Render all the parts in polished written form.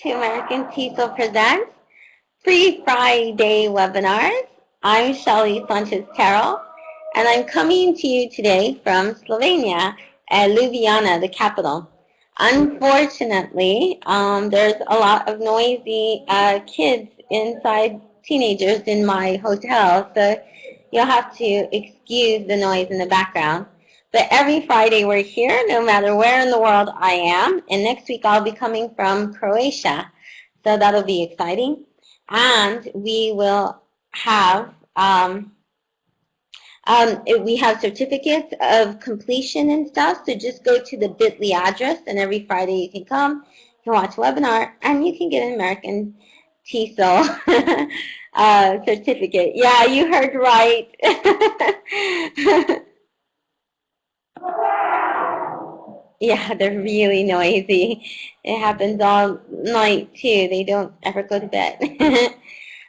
to American TESOL Presents Free Friday Webinars. I'm Shelly Sanchez-Carroll, and I'm coming to you today from Slovenia at Ljubljana, the capital. Unfortunately, there's a lot of noisy kids inside, teenagers in my hotel, so you'll have to excuse the noise in the background. But every Friday we're here, no matter where in the world I am. And next week I'll be coming from Croatia, so that'll be exciting. And we will have we have certificates of completion and stuff. So just go to the bit.ly address, and every Friday you can come, you can watch a webinar, and you can get an American TESOL certificate. Yeah, you heard right. Yeah, they're really noisy. It happens all night too. They don't ever go to bed.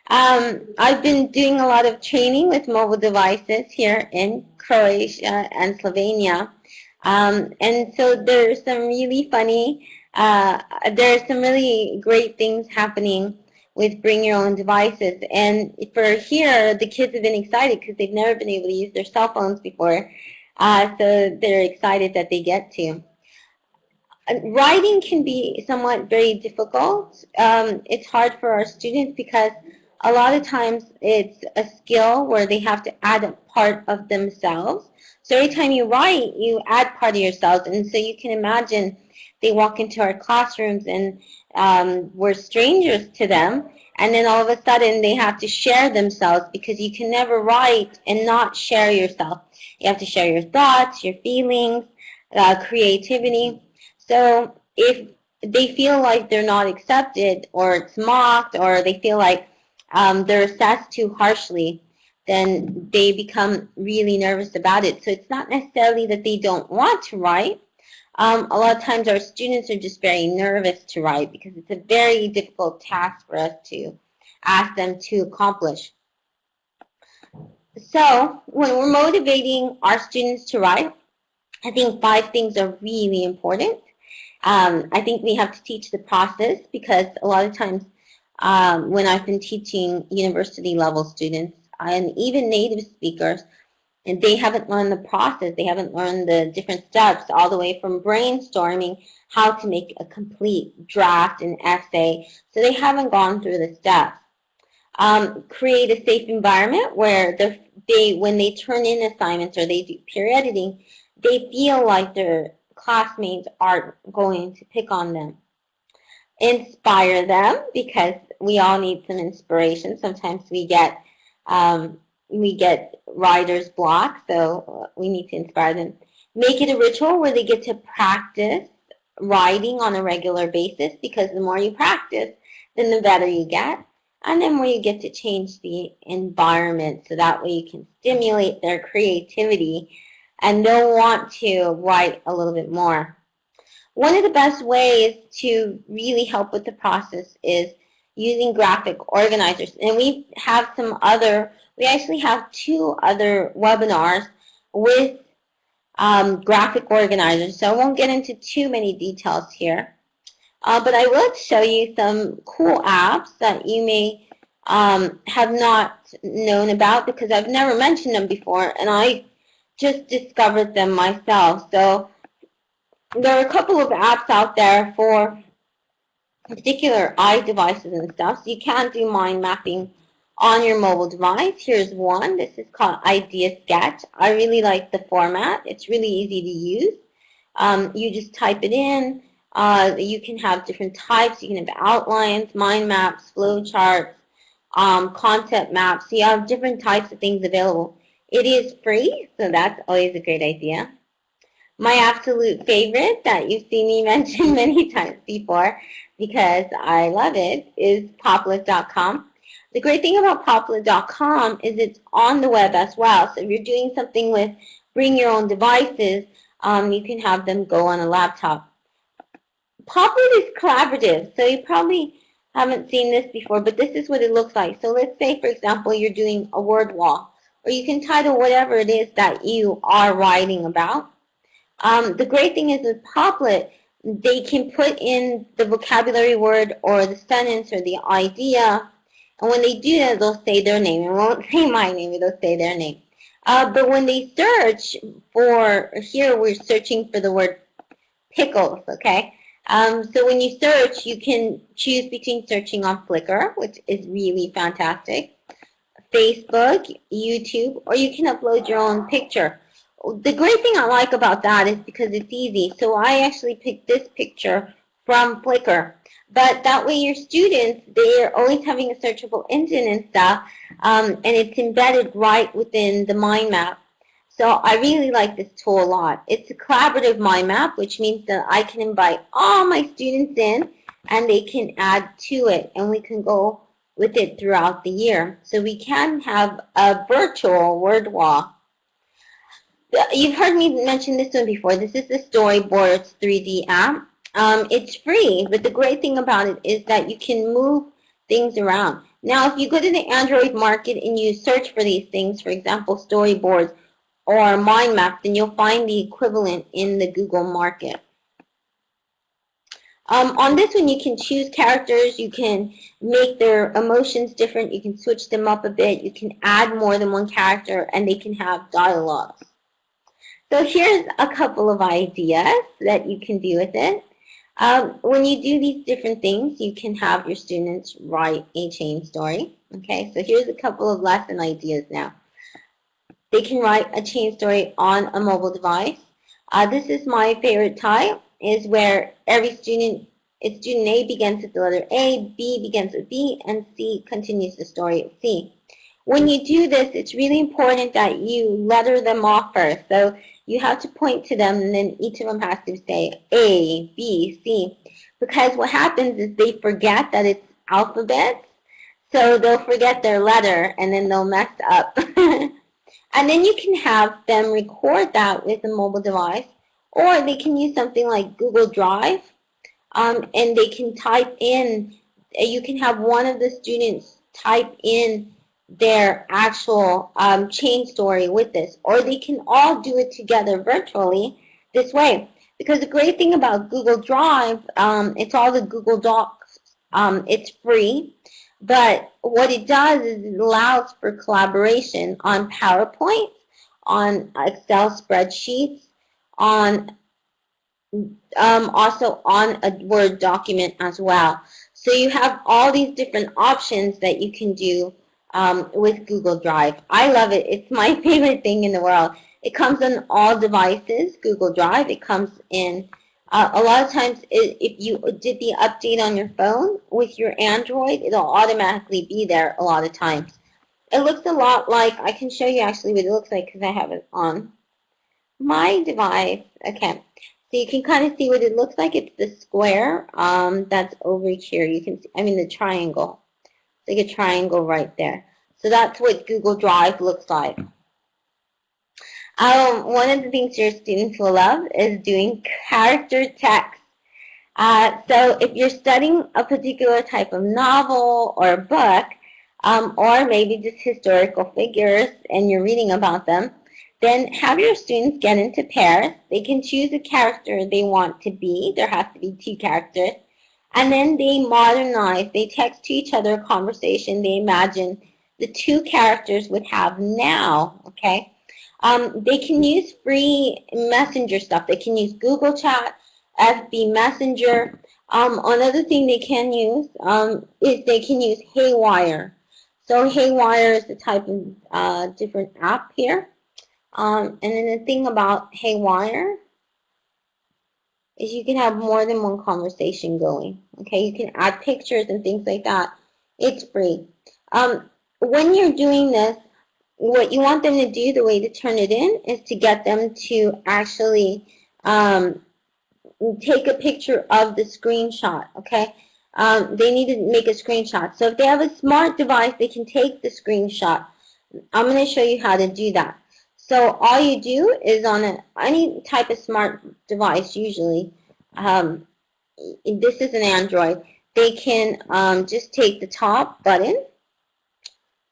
I've been doing a lot of training with mobile devices here in Croatia and Slovenia. And so there's some really funny, there's some really great things happening with bring your own devices. And for here, the kids have been excited because they've never been able to use their cell phones before. So they're excited that they get to. Writing can be somewhat very difficult. It's hard for our students because a lot of times it's a skill where they have to add a part of themselves. So every time you write, you add part of yourselves. And so you can imagine they walk into our classrooms and we're strangers to them. And then all of a sudden they have to share themselves, because you can never write and not share yourself. You have to share your thoughts, your feelings, creativity. So if they feel like they're not accepted, or it's mocked, or they feel like they're assessed too harshly, then they become really nervous about it. So it's not necessarily that they don't want to write. A lot of times our students are just very nervous to write because it's a very difficult task for us to ask them to accomplish. So when we're motivating our students to write, I think 5 things are really important. I think we have to teach the process, because a lot of times when I've been teaching university level students and even native speakers, and they haven't learned the process, they haven't learned the different steps, all the way from brainstorming how to make a complete draft and essay, so they haven't gone through the steps. Create a safe environment where when they turn in assignments or they do peer editing, they feel like their classmates aren't going to pick on them. Inspire them, because we all need some inspiration. Sometimes we get writer's block, so we need to inspire them. Make it a ritual where they get to practice writing on a regular basis, because the more you practice, then the better you get. And then where you get to change the environment, so that way you can stimulate their creativity and they'll want to write a little bit more. One of the best ways to really help with the process is using graphic organizers. And we actually have 2 other webinars with graphic organizers. So I won't get into too many details here. But I will show you some cool apps that you may have not known about, because I've never mentioned them before, and I just discovered them myself. So there are a couple of apps out there for particular eye devices and stuff. So you can do mind mapping on your mobile device. Here's one. This is called Idea Sketch. I really like the format. It's really easy to use. You just type it in. You can have different types. You can have outlines, mind maps, flow charts, concept maps. So you have different types of things available. It is free, so that's always a great idea. My absolute favorite that you've seen me mention many times before, because I love it, is Poplet.com. The great thing about Poplet.com is it's on the web as well. So if you're doing something with bring your own devices, you can have them go on a laptop. Poplet is collaborative, so you probably haven't seen this before, but this is what it looks like. So let's say, for example, you're doing a word wall, or you can title whatever it is that you are writing about. The great thing is with Poplet, they can put in the vocabulary word or the sentence or the idea, and when they do that, they'll say their name. It won't say my name, it'll say their name. But when they search for, here we're searching for the word pickles, okay? So when you search, you can choose between searching on Flickr, which is really fantastic, Facebook, YouTube, or you can upload your own picture. The great thing I like about that is because it's easy. So I actually picked this picture from Flickr. But that way your students, they're always having a searchable engine and stuff, and it's embedded right within the mind map. So I really like this tool a lot. It's a collaborative mind map, which means that I can invite all my students in, and they can add to it, and we can go with it throughout the year. So we can have a virtual word wall. You've heard me mention this one before. This is the Storyboards 3D app. It's free, but the great thing about it is that you can move things around. Now, if you go to the Android market and you search for these things, for example, storyboards or mind map, then you'll find the equivalent in the Google market. On this one, you can choose characters, you can make their emotions different, you can switch them up a bit, you can add more than one character, and they can have dialogues. So here's a couple of ideas that you can do with it. When you do these different things, you can have your students write a chain story. Okay, so here's a couple of lesson ideas now. They can write a chain story on a mobile device. This is my favorite type, is where every student A begins with the letter A, B begins with B, and C continues the story of C. When you do this, it's really important that you letter them off first. So you have to point to them, and then each of them has to say A, B, C. Because what happens is they forget that it's alphabets, so they'll forget their letter, and then they'll mess up. And then you can have them record that with a mobile device, or they can use something like Google Drive, and they can type in, you can have one of the students type in their actual chain story with this, or they can all do it together virtually this way. Because the great thing about Google Drive, it's all the Google Docs, it's free, but what it does is it allows for collaboration on PowerPoint, on Excel spreadsheets, on also on a Word document as well. So you have all these different options that you can do with Google Drive. I love it. It's my favorite thing in the world. It comes on all devices, Google Drive. It comes in, a lot of times if you did the update on your phone with your Android, it'll automatically be there a lot of times. It looks a lot like, I can show you actually what it looks like because I have it on my device. Okay. So you can kind of see what it looks like. It's the square that's over here. You can see, I mean the triangle. It's like a triangle right there. So that's what Google Drive looks like. One of the things your students will love is doing character text. So if you're studying a particular type of novel or book, or maybe just historical figures and you're reading about them, then have your students get into pairs. They can choose a character they want to be. There has to be 2 characters. And then they modernize. They text to each other a conversation they imagine the 2 characters would have now. Okay. They can use free messenger stuff. They can use Google Chat, FB Messenger. Another thing they can use is they can use Haywire. So Haywire is the type of different app here. And then the thing about Haywire is you can have more than one conversation going. Okay, you can add pictures and things like that. It's free. When you're doing this, what you want them to do, the way to turn it in, is to get them to actually take a picture of the screenshot, okay? They need to make a screenshot. So if they have a smart device, they can take the screenshot. I'm going to show you how to do that. So all you do is on any type of smart device, usually, this is an Android, they can just take the top button,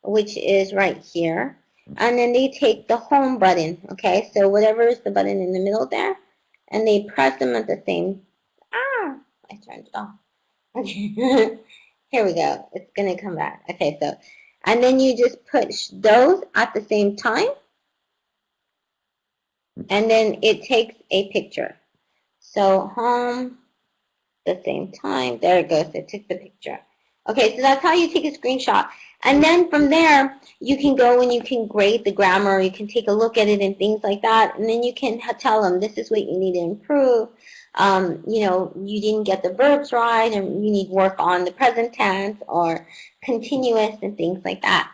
which is right here, and then they take the home button, okay? So whatever is the button in the middle there, and they press them at the same Ah, I turned it off. Okay, here we go. It's going to come back. Okay, so, and then you just push those at the same time, and then it takes a picture. So home, the same time. There it goes. It took the picture. Okay, so that's how you take a screenshot. And then from there, you can go and you can grade the grammar. You can take a look at it and things like that. And then you can tell them, this is what you need to improve. You know, you didn't get the verbs right, and you need work on the present tense or continuous and things like that.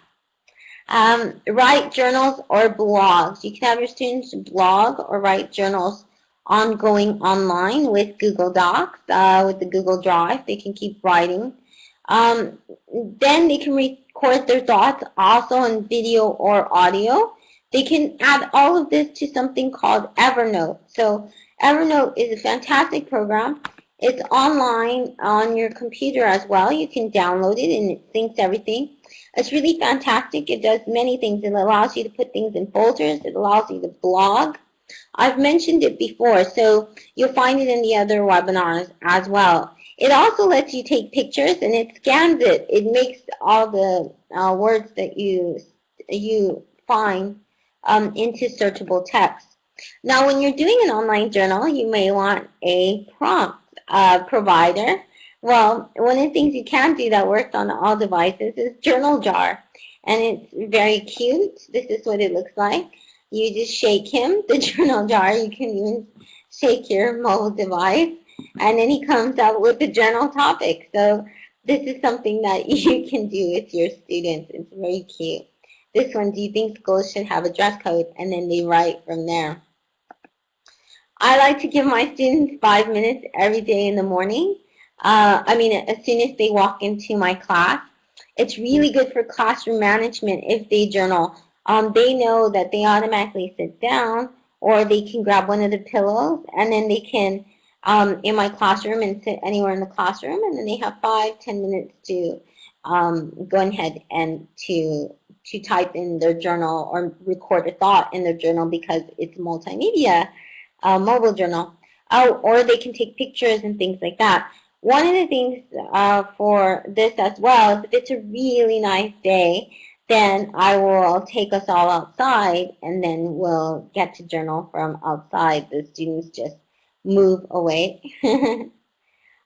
Write journals or blogs. You can have your students blog or write journals ongoing online with Google Docs, with the Google Drive. They can keep writing. Then they can record their thoughts also in video or audio. They can add all of this to something called Evernote. So Evernote is a fantastic program. It's online on your computer as well. You can download it and it syncs everything. It's really fantastic. It does many things. It allows you to put things in folders. It allows you to blog. I've mentioned it before, so you'll find it in the other webinars as well. It also lets you take pictures and it scans it. It makes all the words that you find into searchable text. Now, when you're doing an online journal, you may want a prompt provider. Well, one of the things you can do that works on all devices is Journal Jar. And it's very cute. This is what it looks like. You just shake him, the Journal Jar. You can even shake your mobile device. And then he comes up with the journal topic. So this is something that you can do with your students. It's very cute. This one, do you think schools should have a dress code? And then they write from there. I like to give my students 5 minutes every day in the morning. As soon as they walk into my class. It's really good for classroom management if they journal. They know that they automatically sit down, or they can grab one of the pillows, and then they can, in my classroom, and sit anywhere in the classroom, and then they have 5-10 minutes to go ahead and to type in their journal or record a thought in their journal because it's multimedia. Mobile journal, or they can take pictures and things like that. One of the things for this as well is if it's a really nice day, then I will take us all outside and then we'll get to journal from outside. The students just move away. There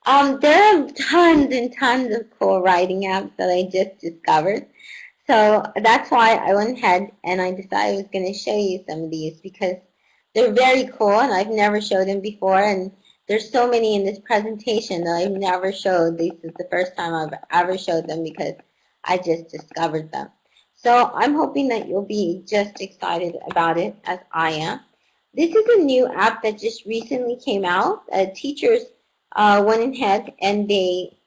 are tons and tons of cool writing apps that I just discovered. So that's why I went ahead and I decided I was going to show you some of these because they're very cool and I've never showed them before, and there's so many in this presentation that I've never showed. This is the first time I've ever showed them because I just discovered them. So I'm hoping that you'll be just excited about it as I am. This is a new app that just recently came out. Teachers went ahead and they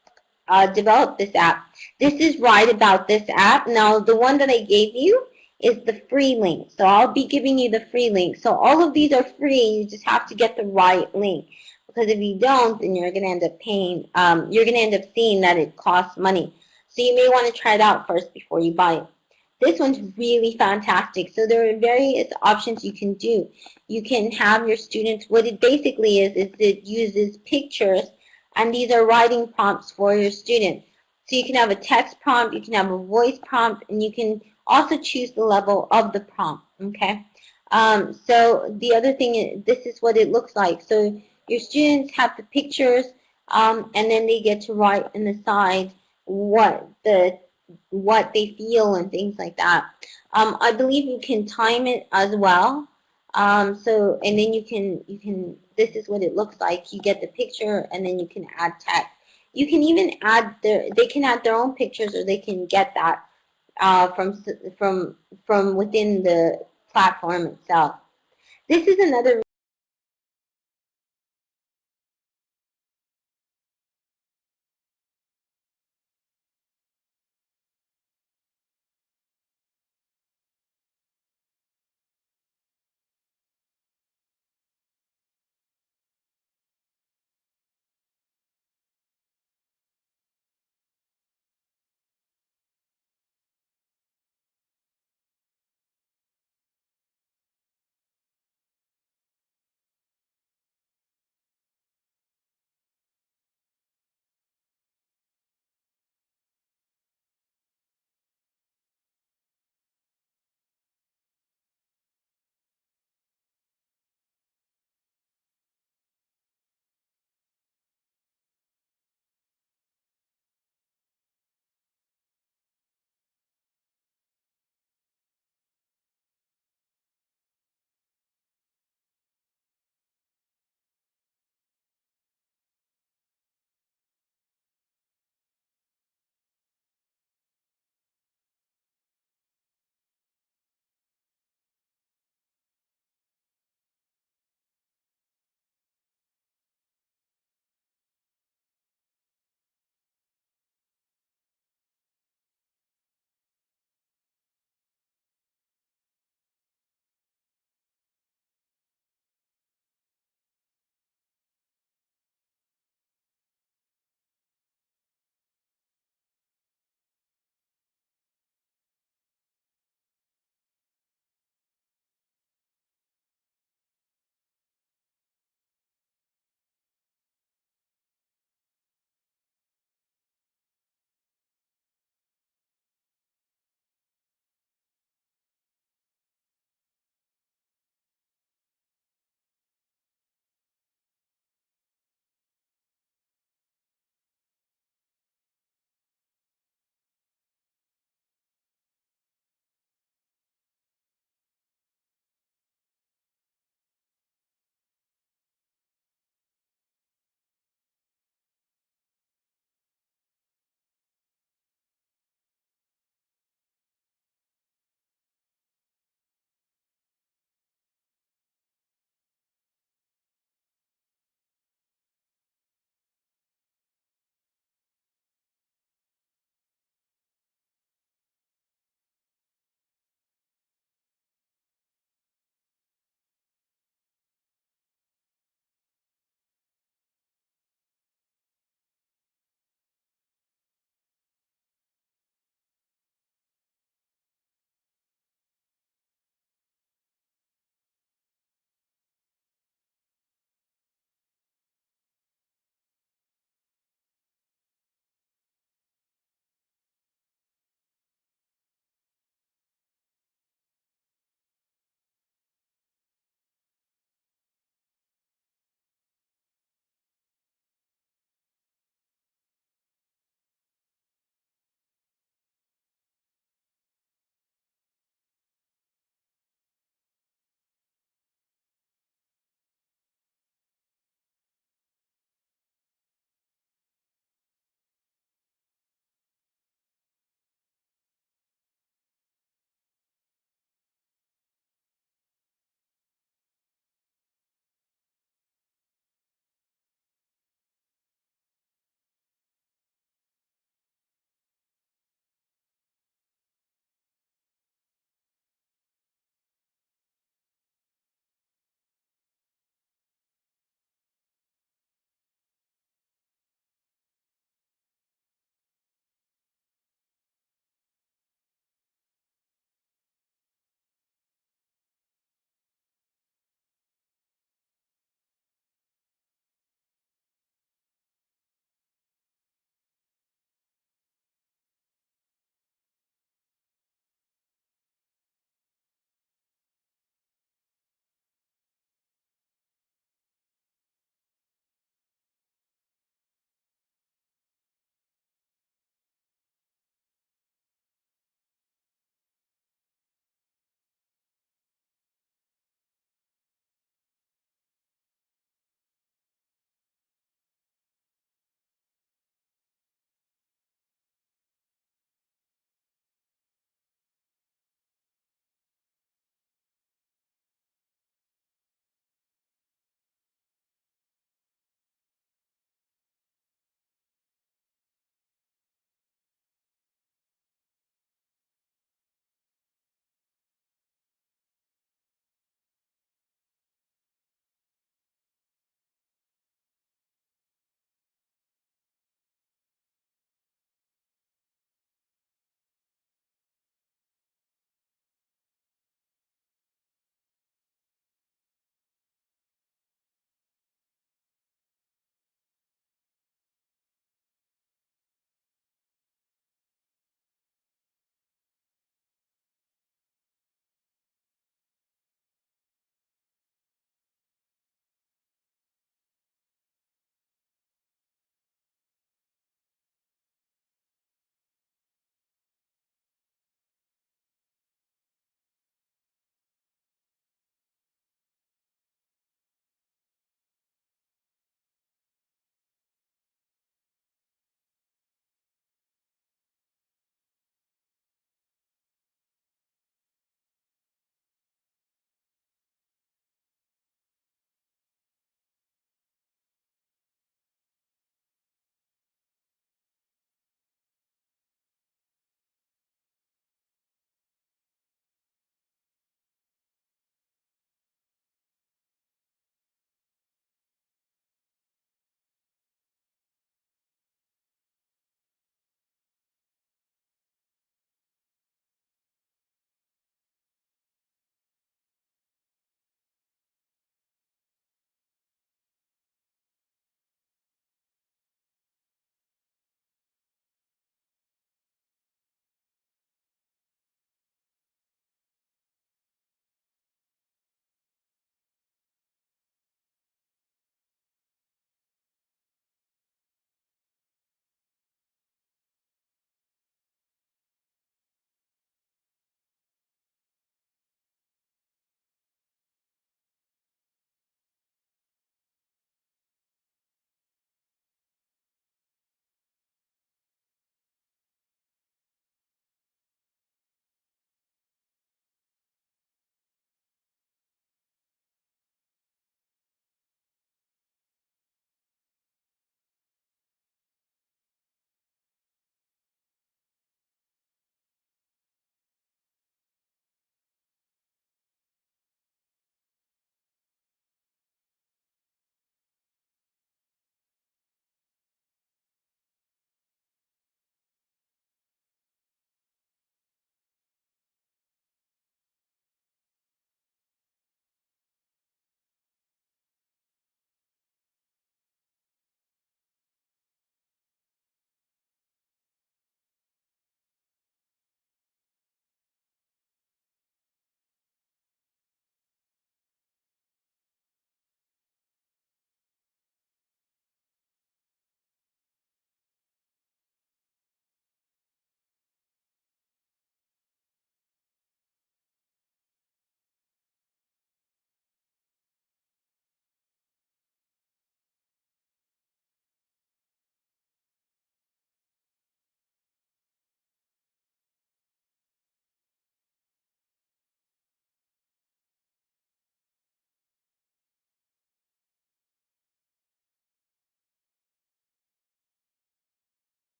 developed this app. This is right about this app. Now, the one that I gave you is the free link. So I'll be giving you the free link. So all of these are free. You just have to get the right link. Because if you don't, then you're going to end up paying, you're going to end up seeing that it costs money. So you may want to try it out first before you buy it. This one's really fantastic. So there are various options you can do. You can have your students, what it basically is it uses pictures, and these are writing prompts for your students. So you can have a text prompt, you can have a voice prompt, and you can also choose the level of the prompt, okay? So the other thing is, this is what it looks like. So your students have the pictures, and then they get to write in the side what they feel and things like that. I believe you can time it as well. And then you can, this is what it looks like. You get the picture and then you can add text. You can even add they can add their own pictures, or they can get that from within the platform itself. This is another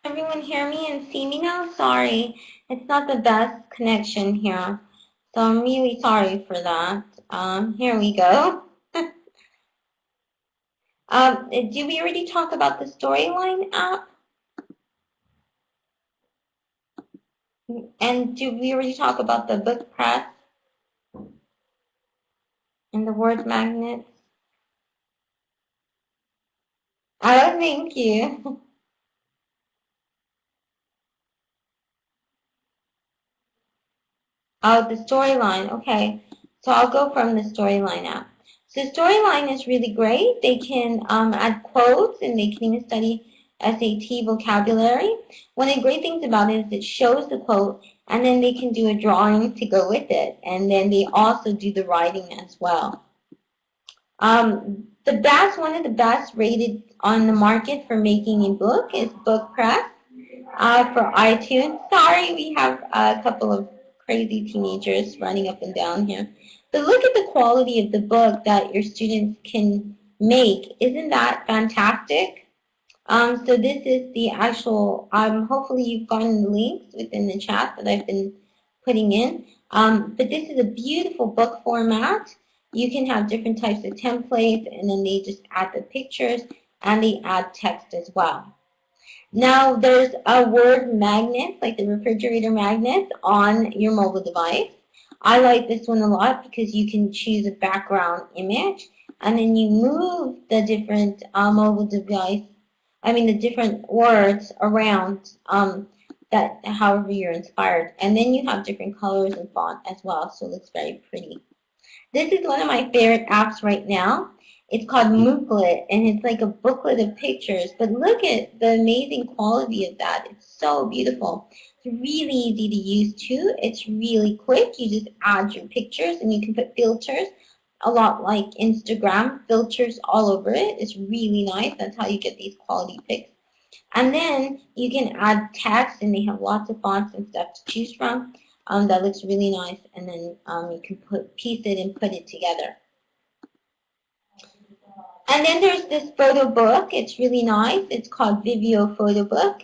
Everyone hear me and see me now? Sorry, it's not the best connection here. So I'm really sorry for that. Here we go. Did we already talk about the Storyline app? And did we already talk about the Bookpress and the word magnets? Oh, thank you. Oh, the Storyline. Okay. So I'll go from the Storyline app. So Storyline is really great. They can add quotes and they can even study SAT vocabulary. One of the great things about it is it shows the quote and then they can do a drawing to go with it. And then they also do the writing as well. One of the best rated on the market for making a book is Bookpress for iTunes. Sorry, we have a couple of crazy teenagers running up and down here. But look at the quality of the book that your students can make. Isn't that fantastic? So this is the actual, hopefully you've gotten the links within the chat that I've been putting in. But this is a beautiful book format. You can have different types of templates and then they just add the pictures and they add text as well. Now there's a word magnet, like the refrigerator magnet, on your mobile device. I like this one a lot because you can choose a background image and then you move the different mobile device, the different words around that however you're inspired. And then you have different colors and font as well, so it looks very pretty. This is one of my favorite apps right now. It's called Mooklet, and it's like a booklet of pictures. But look at the amazing quality of that. It's so beautiful. It's really easy to use too. It's really quick. You just add your pictures, and you can put filters, a lot like Instagram, filters all over it. It's really nice. That's how you get these quality pics. And then you can add text, and they have lots of fonts and stuff to choose from. That looks really nice, and then you can piece it and put it together. And then there's this photo book. It's really nice. It's called Vivio Photobook.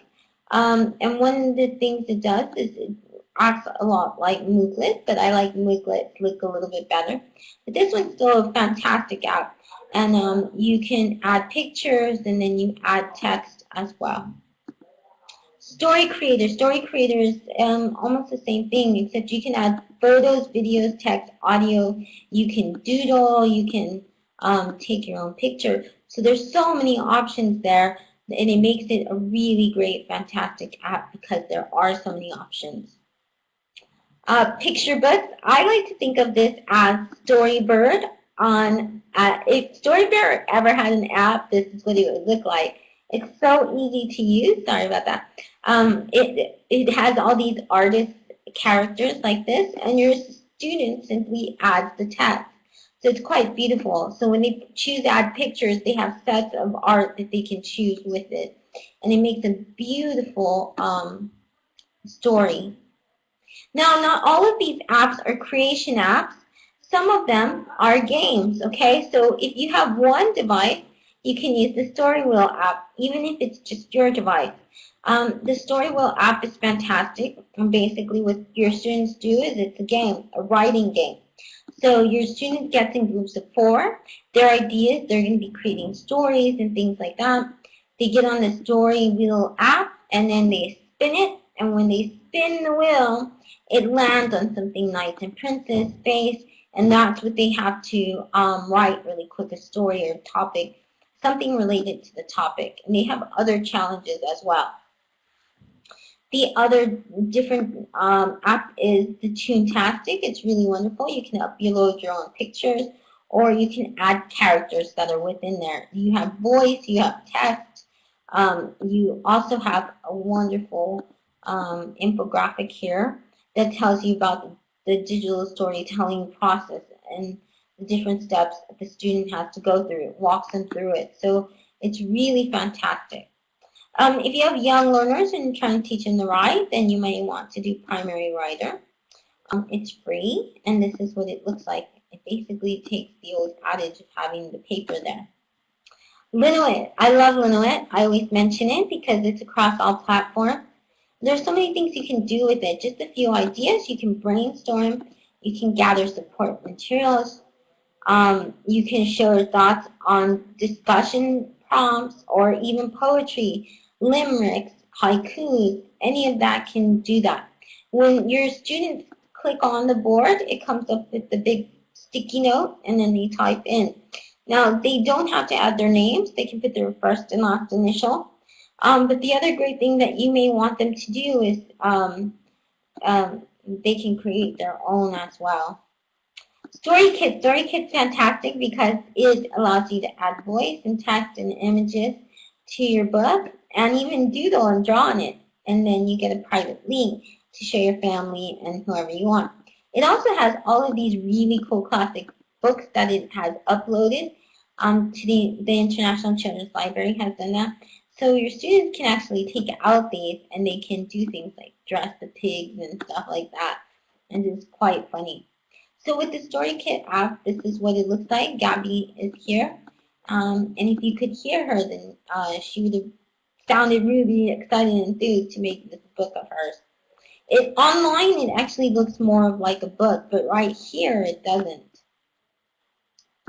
And one of the things it does is it acts a lot like Mooklet, but I like Mooklet to look a little bit better. But this one's still a fantastic app. And you can add pictures and then you add text as well. Story Creator. Story Creator is almost the same thing, except you can add photos, videos, text, audio. You can doodle. You can take your own picture. So there's so many options there, and it makes it a really great, fantastic app because there are so many options. Picture books. I like to think of this as Storybird. If Storybird ever had an app, this is what it would look like. It's so easy to use. Sorry about that. It has all these artist characters like this, and your student simply adds the text. So it's quite beautiful. So when they choose to add pictures, they have sets of art that they can choose with it. And it makes a beautiful story. Now, not all of these apps are creation apps. Some of them are games, okay? So if you have one device, you can use the Storywheel app, even if it's just your device. The Storywheel app is fantastic. And basically what your students do is it's a game, a writing game. So your students get in groups of 4. Their ideas, they're going to be creating stories and things like that. They get on the Storywheel app and then they spin it. And when they spin the wheel, it lands on something nice in Princess' face. And that's what they have to write really quick, a story or topic, something related to the topic. And they have other challenges as well. The other different app is the Toontastic. It's really wonderful. You can upload your own pictures or you can add characters that are within there. You have voice, you have text. You also have a wonderful infographic here that tells you about the digital storytelling process and the different steps that the student has to go through. It walks them through it. So it's really fantastic. If you have young learners and you're trying to teach them to write, then you may want to do Primary Writer. It's free, and this is what it looks like. It basically takes the old adage of having the paper there. Linoit. I love Linoit. I always mention it because it's across all platforms. There's so many things you can do with it. Just a few ideas. You can brainstorm. You can gather support materials. You can share thoughts on discussion prompts or even poetry, limericks, haikus. Any of that can do that. When your students click on the board, it comes up with the big sticky note, and then they type in. Now, they don't have to add their names. They can put their first and last initial. But the other great thing that you may want them to do is they can create their own as well. StoryKit. StoryKit's fantastic because it allows you to add voice and text and images to your book and even doodle and draw on it. And then you get a private link to show your family and whoever you want. It also has all of these really cool classic books that it has uploaded to the International Children's Library has done that. So your students can actually take out these and they can do things like dress the pigs and stuff like that. And it's quite funny. So with the StoryKit app, this is what it looks like. Gabby is here. And if you could hear her, then she would have sounded really excited and enthused to make this book of hers. Online, it actually looks more of like a book, but right here, it doesn't.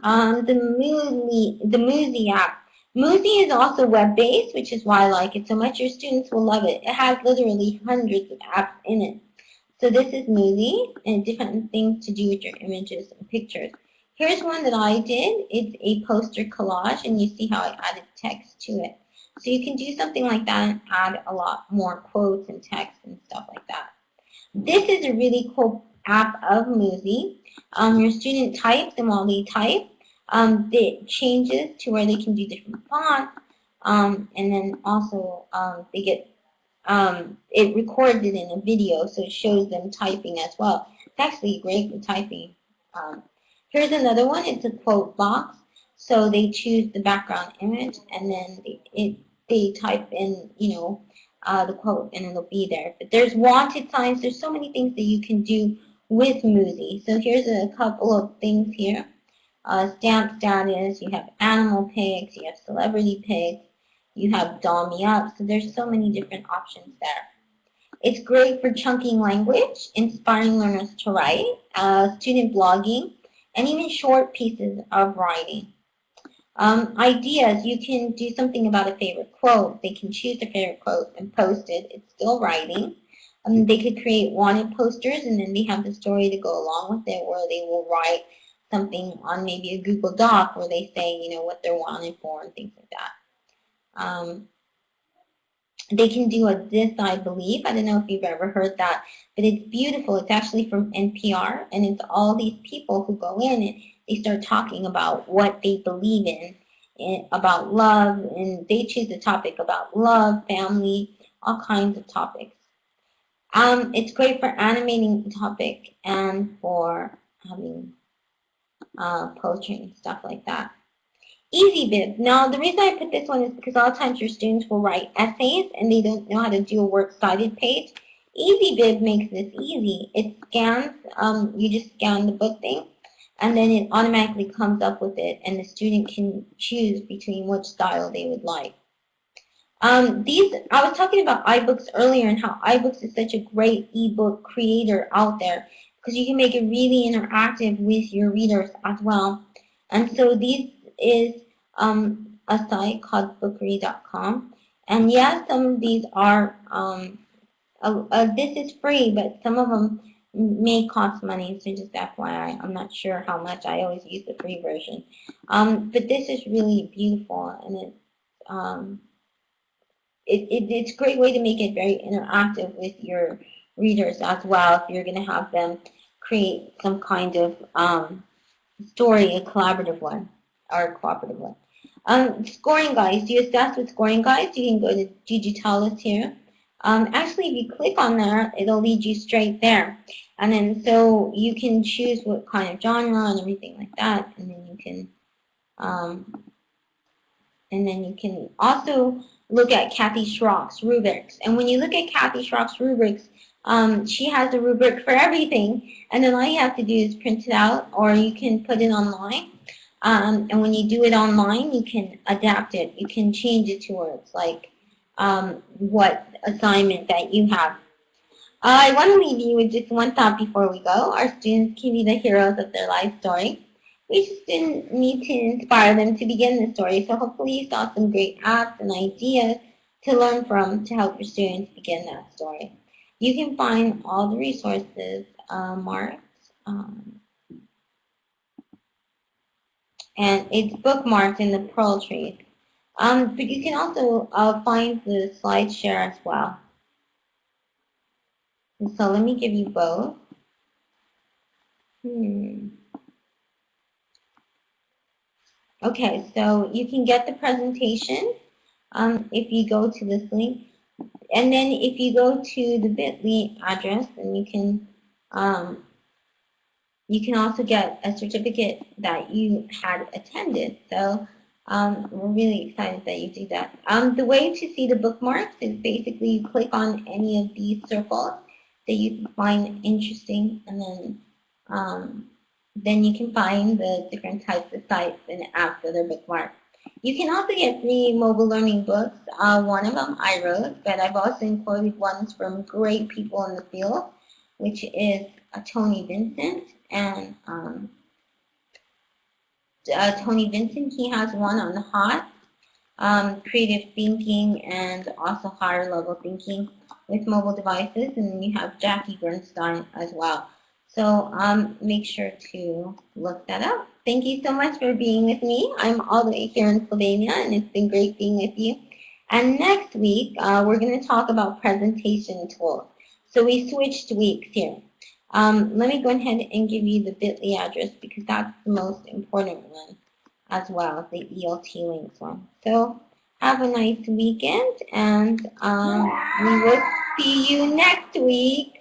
The Muzy app. Muzy is also web-based, which is why I like it so much. Your students will love it. It has literally hundreds of apps in it. So this is Muzy, and different things to do with your images and pictures. Here's one that I did. It's a poster collage, and you see how I added text to it. So you can do something like that and add a lot more quotes and text and stuff like that. This is a really cool app of Muzy. Your student types, and while they type, it changes to where they can do different fonts, and then also they get it records it in a video, so it shows them typing as well. It's actually great for typing. Here's another one. It's a quote box. So they choose the background image, and then they type in, the quote, and it'll be there. But there's wanted signs. There's so many things that you can do with Muzy. So here's a couple of things here. Stamp status. You have animal pigs. You have celebrity pigs. You have doll me up. So there's so many different options there. It's great for chunking language, inspiring learners to write, student blogging, and even short pieces of writing. Ideas, you can do something about a favorite quote. They can choose their favorite quote and post it. It's still writing. They could create wanted posters, and then they have the story to go along with it, where they will write something on maybe a Google Doc where they say, what they're wanted for and things like that. They can do a This I Believe. I don't know if you've ever heard that, but it's beautiful. It's actually from NPR, and it's all these people who go in and they start talking about what they believe in, about love, and they choose a topic about love, family, all kinds of topics. It's great for animating the topic and for having poetry and stuff like that. EasyBib. Now, the reason I put this one is because a lot of times your students will write essays and they don't know how to do a works cited page. EasyBib makes this easy. It scans, you just scan the book thing, and then it automatically comes up with it, and the student can choose between which style they would like. I was talking about iBooks earlier and how iBooks is such a great ebook creator out there because you can make it really interactive with your readers as well. And so these is a site called bookread.com, and yes, some of these are this is free, but some of them may cost money, so just FYI, I'm not sure how much. I always use the free version, but this is really beautiful, and it's a great way to make it very interactive with your readers as well, if you're going to have them create some kind of story, a collaborative one or a cooperative one. Scoring guides. Do you assess with scoring guides? You can go to Digitalis here. Actually, if you click on there, it'll lead you straight there. And then so you can choose what kind of genre and everything like that. And then you can also look at Kathy Schrock's rubrics. And when you look at Kathy Schrock's rubrics, she has a rubric for everything. And then all you have to do is print it out, or you can put it online. And when you do it online, you can adapt it. You can change it towards like what assignment that you have. I want to leave you with just one thought before we go. Our students can be the heroes of their life story. We just didn't need to inspire them to begin the story, so hopefully you saw some great apps and ideas to learn from to help your students begin that story. You can find all the resources marked, and it's bookmarked in the Pearl Tree. But you can also find the slide share as well. And so let me give you both. Okay, so you can get the presentation if you go to this link. And then if you go to the bit.ly address, then you can also get a certificate that you had attended. So we're really excited that you do that. The way to see the bookmarks is basically you click on any of these circles that you find interesting, and then you can find the different types of sites and apps that are bookmarked. You can also get free mobile learning books. One of them I wrote, but I've also included ones from great people in the field, which is Tony Vincent. And Tony Vincent, he has one on HOT, creative thinking and also higher level thinking with mobile devices. And then you have Jackie Bernstein as well. So make sure to look that up. Thank you so much for being with me. I'm all the way here in Slovenia, and it's been great being with you. And next week, we're going to talk about presentation tools. So we switched weeks here. Let me go ahead and give you the bit.ly address because that's the most important one as well, the ELT links one. So have a nice weekend, and we will see you next week.